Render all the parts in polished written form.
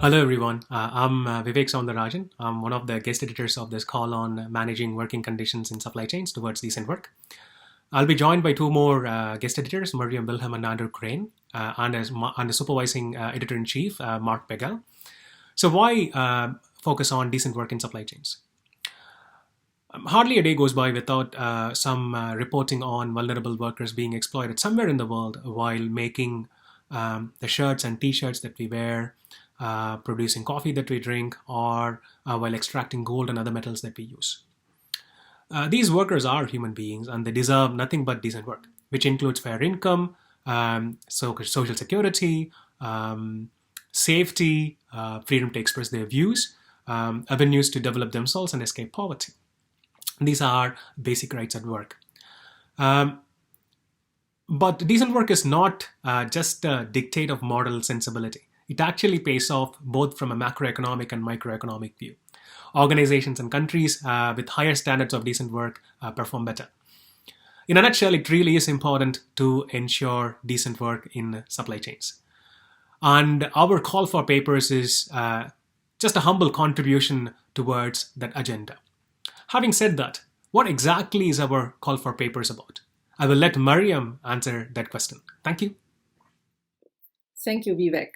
Hello, everyone. I'm Vivek Soundarajan. I'm one of the guest editors of this call on managing working conditions in supply chains towards decent work. I'll be joined by two more guest editors, Miriam Wilhelm and Andrew Crane, and a supervising editor-in-chief, Mark Begel. So why focus on decent work in supply chains? Hardly a day goes by without some reporting on vulnerable workers being exploited somewhere in the world while making the shirts and t-shirts that we wear, producing coffee that we drink, or while extracting gold and other metals that we use. These workers are human beings and they deserve nothing but decent work, which includes fair income, social security, safety, freedom to express their views, avenues to develop themselves and escape poverty. These are basic rights at work. But decent work is not just a dictate of moral sensibility. It actually pays off both from a macroeconomic and microeconomic view. Organizations and countries with higher standards of decent work perform better. In a nutshell, it really is important to ensure decent work in supply chains. And our call for papers is just a humble contribution towards that agenda. Having said that, what exactly is our call for papers about? I will let Mariam answer that question. Thank you. Thank you, Vivek.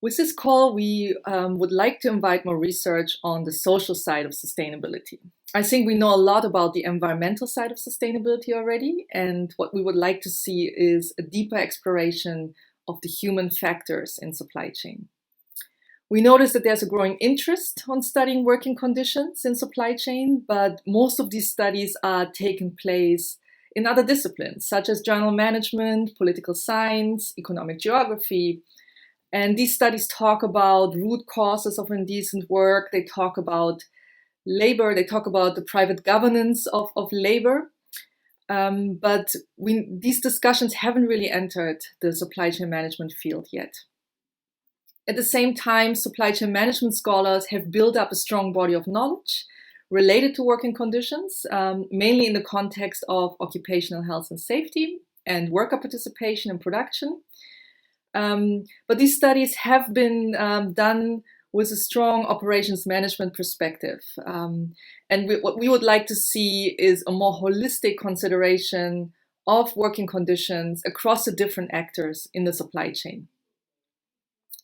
With this call, we would like to invite more research on the social side of sustainability. I think we know a lot about the environmental side of sustainability already, and what we would like to see is a deeper exploration of the human factors in supply chain. We notice that there's a growing interest on studying working conditions in supply chain, but most of these studies are taking place in other disciplines, such as journal management, political science, economic geography. And these studies talk about root causes of indecent work. They talk about labor. They talk about the private governance of labor. But these discussions haven't really entered the supply chain management field yet. At the same time, supply chain management scholars have built up a strong body of knowledge related to working conditions, mainly in the context of occupational health and safety and worker participation in production. But these studies have been done with a strong operations management perspective. And what we would like to see is a more holistic consideration of working conditions across the different actors in the supply chain.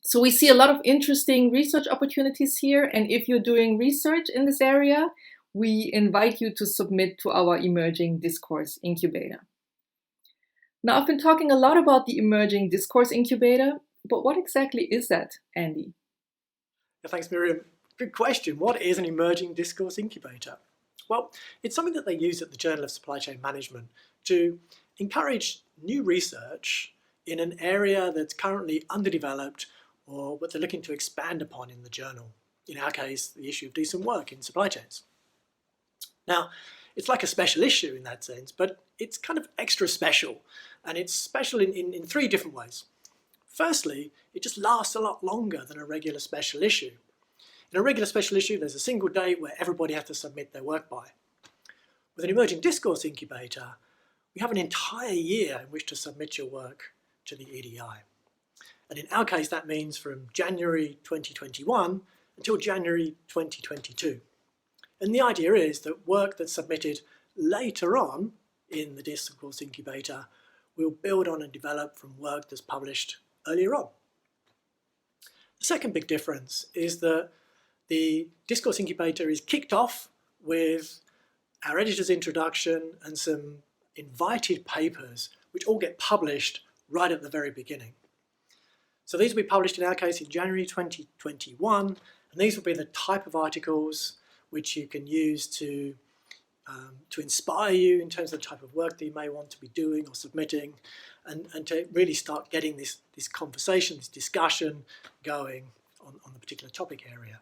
So we see a lot of interesting research opportunities here. And if you're doing research in this area, we invite you to submit to our Emerging Discourse Incubator. Now, I've been talking a lot about the Emerging Discourse Incubator, but what exactly is that, Andy? Thanks, Miriam. Good question. What is an Emerging Discourse Incubator? Well, it's something that they use at the Journal of Supply Chain Management to encourage new research in an area that's currently underdeveloped or what they're looking to expand upon in the journal. In our case, the issue of decent work in supply chains. Now, it's like a special issue in that sense, but it's kind of extra special, and it's special in three different ways. Firstly, it just lasts a lot longer than a regular special issue. In a regular special issue, there's a single date where everybody has to submit their work by. With an Emerging Discourse Incubator, we have an entire year in which to submit your work to the EDI. And in our case, that means from January 2021 until January 2022. And the idea is that work that's submitted later on in the Discourse Incubator will build on and develop from work that's published earlier on. The second big difference is that the Discourse Incubator is kicked off with our editor's introduction and some invited papers which all get published right at the very beginning. So these will be published in our case in January 2021, and these will be the type of articles which you can use to inspire you in terms of the type of work that you may want to be doing or submitting, and to really start getting this conversation, this discussion going on the particular topic area.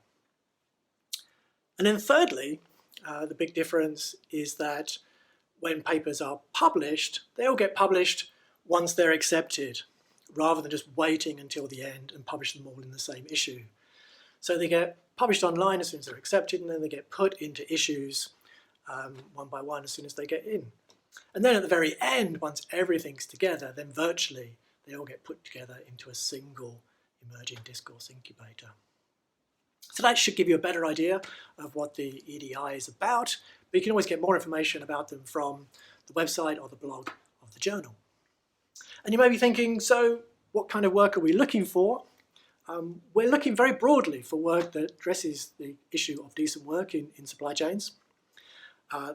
And then thirdly, the big difference is that when papers are published, they all get published once they're accepted, rather than just waiting until the end and publish them all in the same issue. So they get published online as soon as they're accepted, and then they get put into issues one by one as soon as they get in. And then at the very end, once everything's together, then virtually they all get put together into a single Emerging Discourse Incubator. So that should give you a better idea of what the EDI is about, but you can always get more information about them from the website or the blog of the journal. And you may be thinking, so what kind of work are we looking for? We're looking very broadly for work that addresses the issue of decent work in supply chains.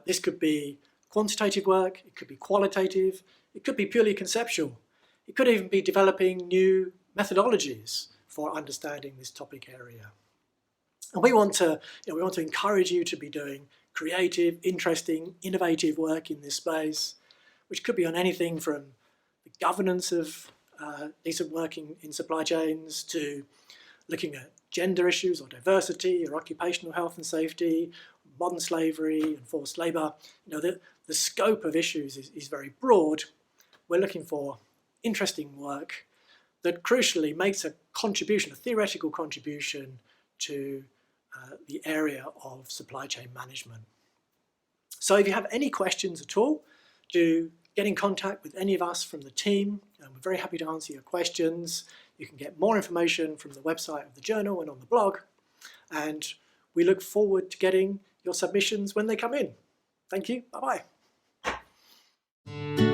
This could be quantitative work, it could be qualitative, it could be purely conceptual. It could even be developing new methodologies for understanding this topic area. And we want to encourage you to be doing creative, interesting, innovative work in this space, which could be on anything from the governance of decent work in supply chains to looking at gender issues or diversity or occupational health and safety, modern slavery and forced labour. The scope of issues is very broad. We're looking for interesting work that crucially makes a contribution, a theoretical contribution to the area of supply chain management. So if you have any questions at all, do get in contact with any of us from the team, and we're very happy to answer your questions. You can get more information from the website of the journal and on the blog, and we look forward to getting your submissions when they come in. Thank you. Bye-bye.